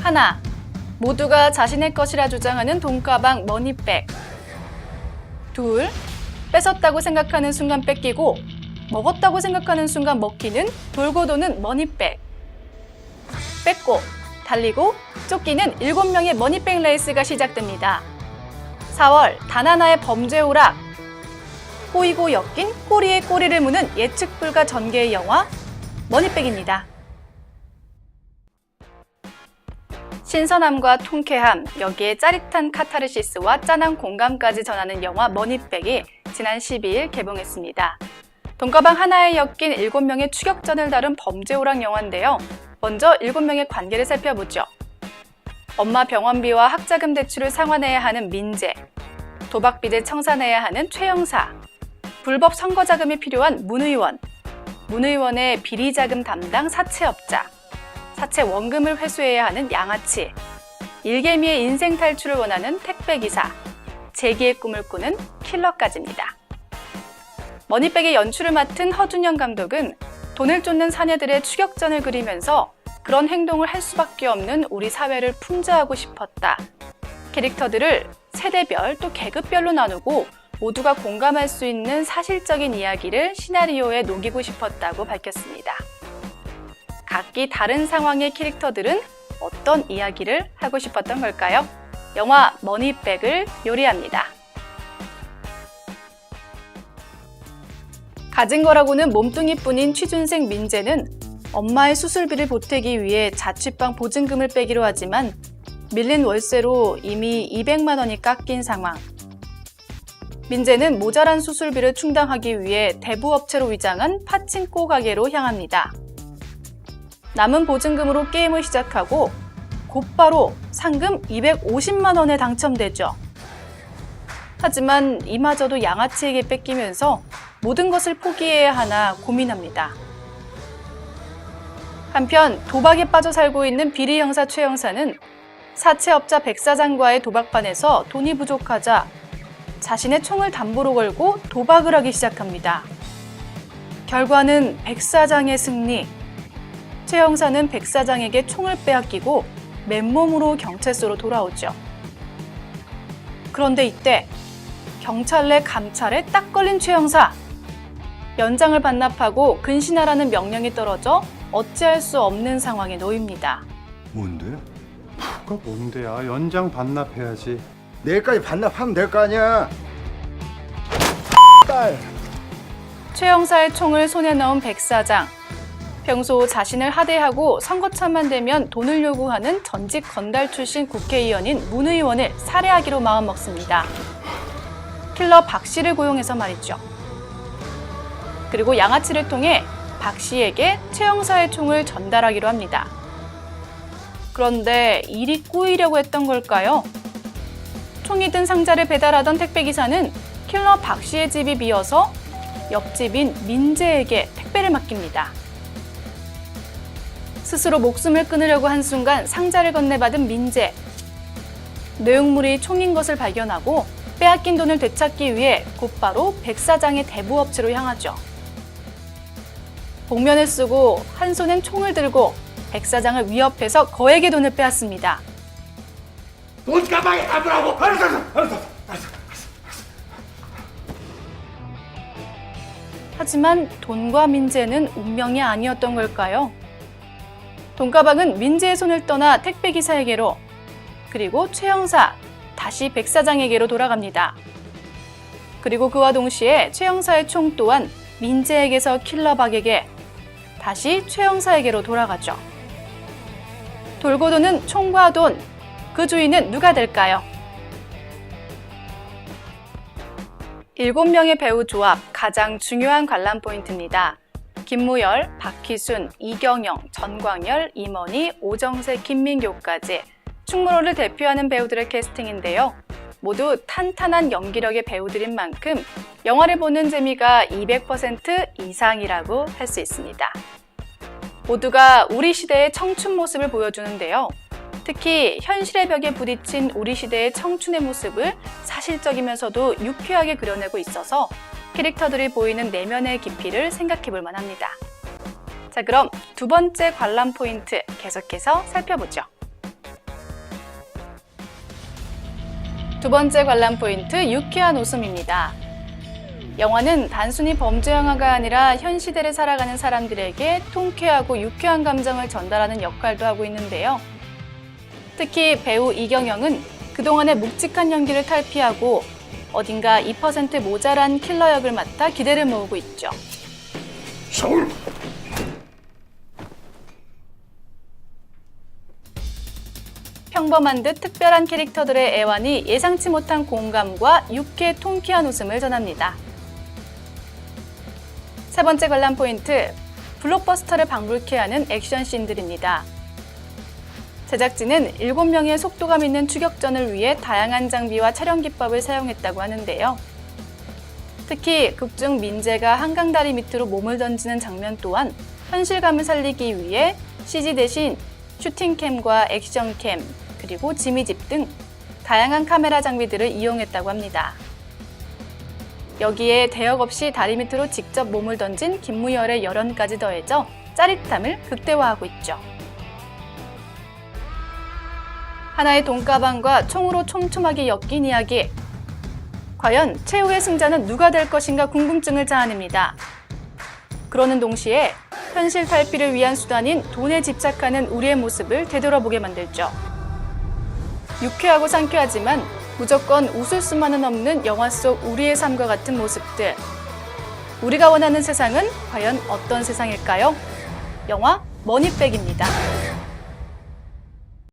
하나, 모두가 자신의 것이라 주장하는 돈가방 머니백. 둘, 뺏었다고 생각하는 순간 뺏기고 먹었다고 생각하는 순간 먹히는 돌고 도는 머니백. 뺏고, 달리고, 쫓기는 7명의 머니백 레이스가 시작됩니다. 4월 단 하나의 범죄 오락. 꼬이고 엮인 꼬리에 꼬리를 무는 예측 불가 전개의 영화 머니백입니다. 신선함과 통쾌함, 여기에 짜릿한 카타르시스와 짠한 공감까지 전하는 영화 머니백이 지난 12일 개봉했습니다. 돈가방 하나에 엮인 7명의 추격전을 다룬 범죄 오락 영화인데요. 먼저 7명의 관계를 살펴보죠. 엄마 병원비와 학자금 대출을 상환해야 하는 민재, 도박빚을 청산해야 하는 최 형사, 불법 선거자금이 필요한 문 의원, 문 의원의 비리자금 담당 사채업자, 사채 원금을 회수해야 하는 양아치, 일개미의 인생 탈출을 원하는 택배기사, 재기의 꿈을 꾸는 킬러까지입니다. 머니백의 연출을 맡은 허준영 감독은 돈을 쫓는 사내들의 추격전을 그리면서 그런 행동을 할 수밖에 없는 우리 사회를 풍자하고 싶었다. 캐릭터들을 세대별 또 계급별로 나누고 모두가 공감할 수 있는 사실적인 이야기를 시나리오에 녹이고 싶었다고 밝혔습니다. 각기 다른 상황의 캐릭터들은 어떤 이야기를 하고 싶었던 걸까요? 영화 머니백을 요리합니다. 가진 거라고는 몸뚱이뿐인 취준생 민재는 엄마의 수술비를 보태기 위해 자취방 보증금을 빼기로 하지만 밀린 월세로 이미 200만 원이 깎인 상황. 민재는 모자란 수술비를 충당하기 위해 대부업체로 위장한 파친코 가게로 향합니다. 남은 보증금으로 게임을 시작하고 곧바로 상금 250만 원에 당첨되죠. 하지만 이마저도 양아치에게 뺏기면서 모든 것을 포기해야 하나 고민합니다. 한편 도박에 빠져 살고 있는 비리 형사 최 형사는 사채업자 백 사장과의 도박판에서 돈이 부족하자 자신의 총을 담보로 걸고 도박을 하기 시작합니다. 결과는 백 사장의 승리. 최 형사는 백 사장에게 총을 빼앗기고 맨몸으로 경찰서로 돌아오죠. 그런데 이때 경찰 내 감찰에 딱 걸린 최 형사. 연장을 반납하고 근신하라는 명령이 떨어져 어찌할 수 없는 상황에 놓입니다. 뭔데? 그거 뭔데야? 연장 반납해야지. 내일까지 반납하면 될 거 아니야. 딸. 최 형사의 총을 손에 넣은 백 사장. 평소 자신을 하대하고 선거차만 되면 돈을 요구하는 전직 건달 출신 국회의원인 문 의원을 살해하기로 마음먹습니다. 킬러 박 씨를 고용해서 말이죠. 그리고 양아치를 통해 박 씨에게 최 형사의 총을 전달하기로 합니다. 그런데 일이 꼬이려고 했던 걸까요? 총이 든 상자를 배달하던 택배기사는 킬러 박 씨의 집이 비어서 옆집인 민재에게 택배를 맡깁니다. 스스로 목숨을 끊으려고 한 순간 상자를 건네받은 민재. 내용물이 총인 것을 발견하고 빼앗긴 돈을 되찾기 위해 곧바로 백 사장의 대부업체로 향하죠. 복면을 쓰고 한 손엔 총을 들고 백 사장을 위협해서 거액의 돈을 빼앗습니다. 돈 가방에 담으라고. 알았어. 하지만 돈과 민재는 운명이 아니었던 걸까요? 돈가방은 민재의 손을 떠나 택배기사에게로, 그리고 최 형사, 다시 백 사장에게로 돌아갑니다. 그리고 그와 동시에 최 형사의 총 또한 민재에게서 킬러 박에게, 다시 최 형사에게로 돌아가죠. 돌고 도는 총과 돈, 그 주인은 누가 될까요? 7명의 배우 조합, 가장 중요한 관람 포인트입니다. 김무열, 박희순, 이경영, 전광열, 임원희, 오정세, 김민교까지 충무로를 대표하는 배우들의 캐스팅인데요. 모두 탄탄한 연기력의 배우들인 만큼 영화를 보는 재미가 200% 이상이라고 할 수 있습니다. 모두가 우리 시대의 청춘 모습을 보여주는데요. 특히 현실의 벽에 부딪힌 우리 시대의 청춘의 모습을 사실적이면서도 유쾌하게 그려내고 있어서 캐릭터들이 보이는 내면의 깊이를 생각해 볼 만합니다. 자, 그럼 두 번째 관람 포인트 계속해서 살펴보죠. 두 번째 관람 포인트, 유쾌한 웃음입니다. 영화는 단순히 범죄 영화가 아니라 현 시대를 살아가는 사람들에게 통쾌하고 유쾌한 감정을 전달하는 역할도 하고 있는데요. 특히 배우 이경영은 그동안의 묵직한 연기를 탈피하고 어딘가 2% 모자란 킬러 역을 맡아 기대를 모으고 있죠. 서울. 평범한 듯 특별한 캐릭터들의 애환이 예상치 못한 공감과 유쾌 통쾌한 웃음을 전합니다. 세 번째 관람 포인트, 블록버스터를 방불케 하는 액션 씬들입니다. 제작진은 7명의 속도감 있는 추격전을 위해 다양한 장비와 촬영 기법을 사용했다고 하는데요. 특히 극중 민재가 한강다리 밑으로 몸을 던지는 장면 또한 현실감을 살리기 위해 CG 대신 슈팅캠과 액션캠, 그리고 지미집 등 다양한 카메라 장비들을 이용했다고 합니다. 여기에 대역 없이 다리 밑으로 직접 몸을 던진 김무열의 열연까지 더해져 짜릿함을 극대화하고 있죠. 하나의 돈가방과 총으로 촘촘하게 엮인 이야기. 과연 최후의 승자는 누가 될 것인가 궁금증을 자아냅니다. 그러는 동시에 현실 탈피를 위한 수단인 돈에 집착하는 우리의 모습을 되돌아보게 만들죠. 유쾌하고 상쾌하지만 무조건 웃을 수만은 없는 영화 속 우리의 삶과 같은 모습들. 우리가 원하는 세상은 과연 어떤 세상일까요? 영화 머니백입니다.